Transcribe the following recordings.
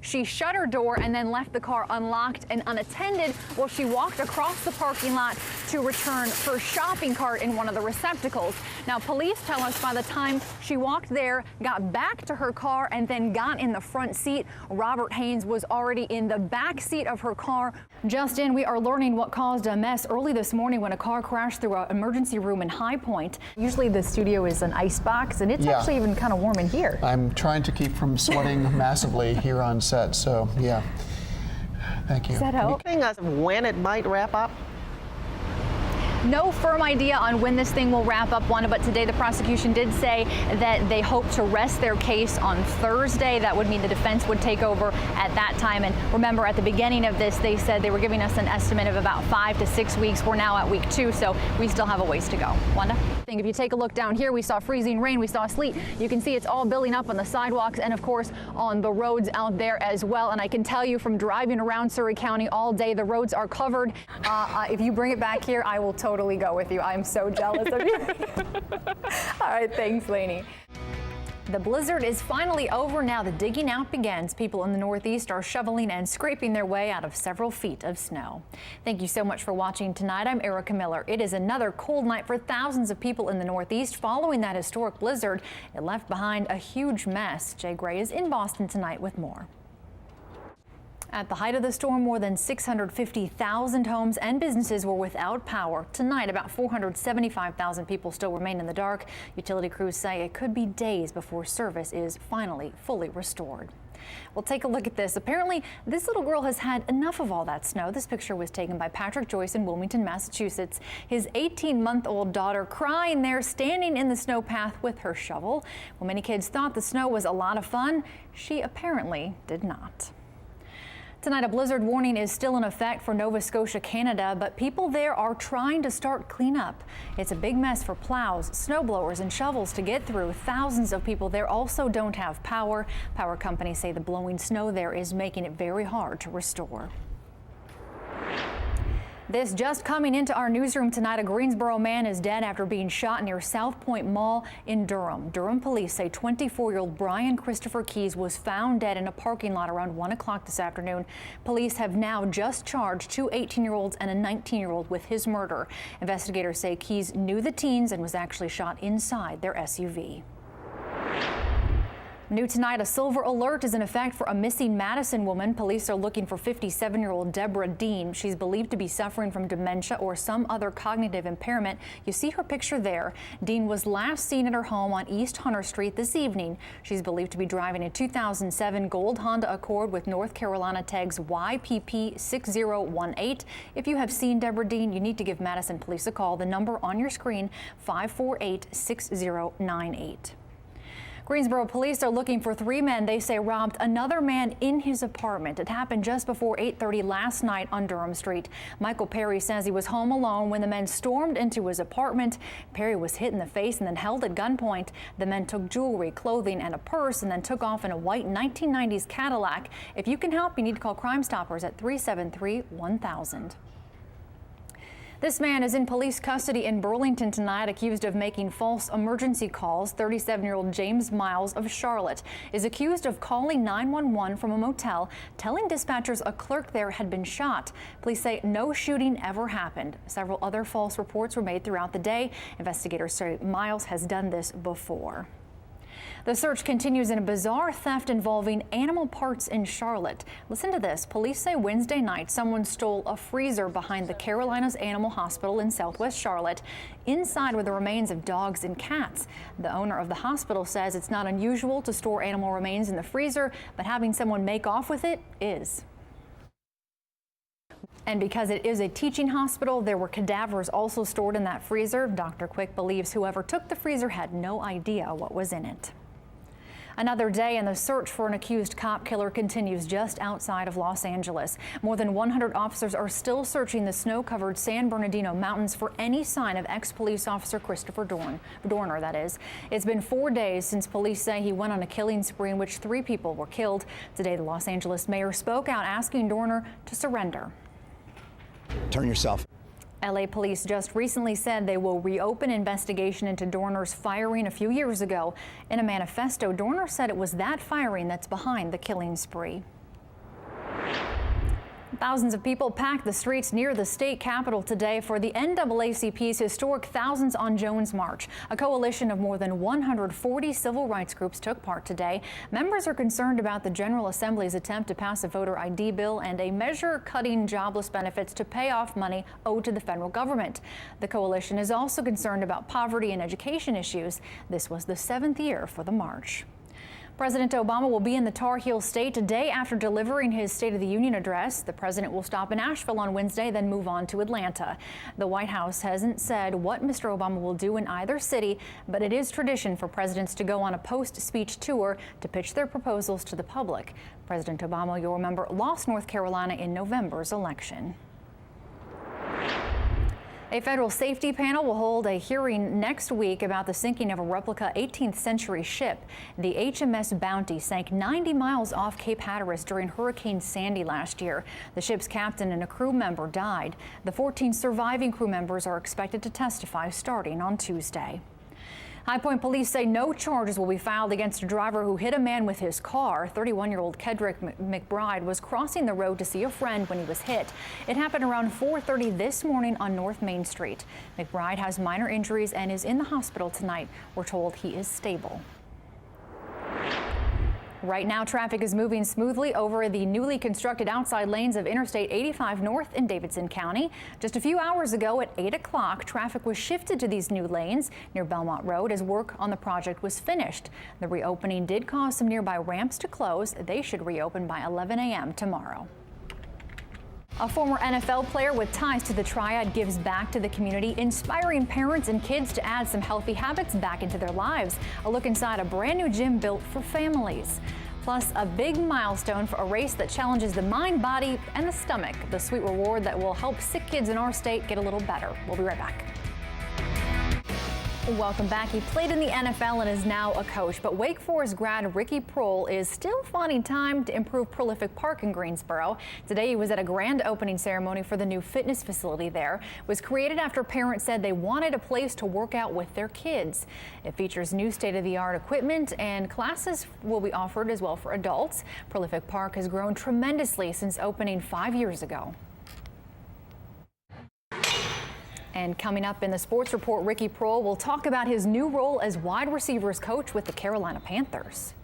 She shut her door and then left the car unlocked and unattended while she walked across the parking lot to return her shopping cart in one of the receptacles. Now, police tell us by the time she walked there, got back to her car, and then got in the front seat, Robert Haynes was already in the back seat of her car. Just in, we are learning what caused a mess early this morning when a car crashed through an emergency room in High Point. Usually the studio is an ice box, and it's actually even kind of warm in here. I'm trying to keep from sweating massively here on set, so yeah. Thank you. Does that help? Can you tell us when it might wrap up? No firm idea on when this thing will wrap up, Wanda, but today the prosecution did say that they hope to rest their case on Thursday. That would mean the defense would take over at that time. And remember, at the beginning of this, they said they were giving us an estimate of about 5 to 6 weeks. We're now at week 2, so we still have a ways to go. Wanda? If you take a look down here, we saw freezing rain, we saw sleet. You can see it's all building up on the sidewalks and, of course, on the roads out there as well. And I can tell you from driving around Surrey County all day, the roads are covered. If you bring it back here, I will totally go with you. I'm so jealous of you. All right, thanks, Lainey. The blizzard is finally over now. The digging out begins. People in the Northeast are shoveling and scraping their way out of several feet of snow. Thank you so much for watching tonight. I'm Erica Miller. It is another cold night for thousands of people in the Northeast following that historic blizzard. It left behind a huge mess. Jay Gray is in Boston tonight with more. At the height of the storm, more than 650,000 homes and businesses were without power. Tonight, about 475,000 people still remain in the dark. Utility crews say it could be days before service is finally fully restored. Well, take a look at this. Apparently, this little girl has had enough of all that snow. This picture was taken by Patrick Joyce in Wilmington, Massachusetts. His 18-month-old daughter crying there, standing in the snow path with her shovel. Well, many kids thought the snow was a lot of fun. She apparently did not. Tonight, a blizzard warning is still in effect for Nova Scotia, Canada, but people there are trying to start cleanup. It's a big mess for plows, snow blowers, and shovels to get through. Thousands of people there also don't have power. Power companies say the blowing snow there is making it very hard to restore. This just coming into our newsroom tonight. A Greensboro man is dead after being shot near South Point Mall in Durham. Durham police say 24-year-old Brian Christopher Keys was found dead in a parking lot around 1 o'clock this afternoon. Police have now just charged 2 18-year-olds and a 19-year-old with his murder. Investigators say Keys knew the teens and was actually shot inside their SUV. New tonight, a silver alert is in effect for a missing Madison woman. Police are looking for 57-year-old Deborah Dean. She's believed to be suffering from dementia or some other cognitive impairment. You see her picture there. Dean was last seen at her home on East Hunter Street this evening. She's believed to be driving a 2007 gold Honda Accord with North Carolina tags YPP 6018. If you have seen Deborah Dean, you need to give Madison Police a call. The number on your screen, 548-6098. Greensboro police are looking for 3 men they say robbed another man in his apartment. It happened just before 8:30 last night on Durham Street. Michael Perry says he was home alone when the men stormed into his apartment. Perry was hit in the face and then held at gunpoint. The men took jewelry, clothing, and a purse and then took off in a white 1990s Cadillac. If you can help, you need to call Crime Stoppers at 373-1000. This man is in police custody in Burlington tonight, accused of making false emergency calls. 37-year-old James Miles of Charlotte is accused of calling 911 from a motel, telling dispatchers a clerk there had been shot. Police say no shooting ever happened. Several other false reports were made throughout the day. Investigators say Miles has done this before. The search continues in a bizarre theft involving animal parts in Charlotte. Listen to this. Police say Wednesday night someone stole a freezer behind the Carolinas Animal Hospital in Southwest Charlotte. Inside were the remains of dogs and cats. The owner of the hospital says it's not unusual to store animal remains in the freezer, but having someone make off with it is. And because it is a teaching hospital, there were cadavers also stored in that freezer. Dr. Quick believes whoever took the freezer had no idea what was in it. Another day and the search for an accused cop killer continues just outside of Los Angeles. More than 100 officers are still searching the snow-covered San Bernardino Mountains for any sign of ex-police officer Christopher Dorner, that is. It's been 4 days since police say he went on a killing spree in which 3 people were killed. Today, the Los Angeles mayor spoke out asking Dorner to surrender. Turn yourself. LA police just recently said they will reopen investigation into Dorner's firing a few years ago. In a manifesto, Dorner said it was that firing that's behind the killing spree. Thousands of people packed the streets near the state capitol today for the NAACP's historic Thousands on Jones March. A coalition of more than 140 civil rights groups took part today. Members are concerned about the General Assembly's attempt to pass a voter ID bill and a measure cutting jobless benefits to pay off money owed to the federal government. The coalition is also concerned about poverty and education issues. This was the 7th year for the march. President Obama will be in the Tar Heel State today after delivering his State of the Union address. The president will stop in Asheville on Wednesday, then move on to Atlanta. The White House hasn't said what Mr. Obama will do in either city, but it is tradition for presidents to go on a post-speech tour to pitch their proposals to the public. President Obama, you'll remember, lost North Carolina in November's election. A federal safety panel will hold a hearing next week about the sinking of a replica 18th century ship. The HMS Bounty sank 90 miles off Cape Hatteras during Hurricane Sandy last year. The ship's captain and a crew member died. The 14 surviving crew members are expected to testify starting on Tuesday. High Point police say no charges will be filed against a driver who hit a man with his car. 31-year-old Kedrick McBride was crossing the road to see a friend when he was hit. It happened around 4:30 this morning on North Main Street. McBride has minor injuries and is in the hospital tonight. We're told he is stable. Right now, traffic is moving smoothly over the newly constructed outside lanes of Interstate 85 North in Davidson County. Just a few hours ago at 8 o'clock, traffic was shifted to these new lanes near Belmont Road as work on the project was finished. The reopening did cause some nearby ramps to close. They should reopen by 11 a.m. tomorrow. A former NFL player with ties to the Triad gives back to the community, inspiring parents and kids to add some healthy habits back into their lives. A look inside a brand new gym built for families. Plus, a big milestone for a race that challenges the mind, body, and the stomach. The sweet reward that will help sick kids in our state get a little better. We'll be right back. Welcome back. He played in the NFL and is now a coach, but Wake Forest grad Ricky Prohl is still finding time to improve Prolific Park in Greensboro. Today he was at a grand opening ceremony for the new fitness facility there. It was created after parents said they wanted a place to work out with their kids. It features new state-of-the-art equipment and classes will be offered as well for adults. Prolific Park has grown tremendously since opening 5 years ago. And coming up in the Sports Report, Ricky Prohl will talk about his new role as wide receivers coach with the Carolina Panthers.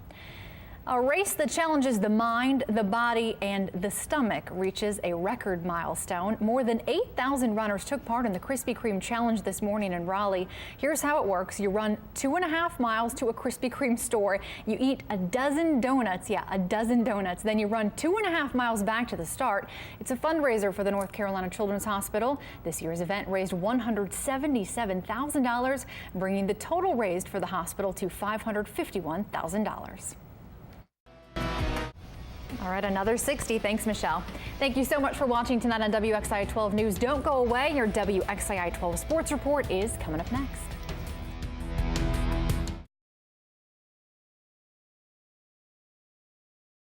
A race that challenges the mind, the body, and the stomach reaches a record milestone. More than 8,000 runners took part in the Krispy Kreme Challenge this morning in Raleigh. Here's how it works. You run 2.5 miles to a Krispy Kreme store. You eat a dozen donuts. Yeah, a dozen donuts. Then you run 2.5 miles back to the start. It's a fundraiser for the North Carolina Children's Hospital. This year's event raised $177,000, bringing the total raised for the hospital to $551,000. All right, another 60. Thanks, Michelle. Thank you so much for watching tonight on WXII 12 News. Don't go away. Your WXII 12 Sports Report is coming up next.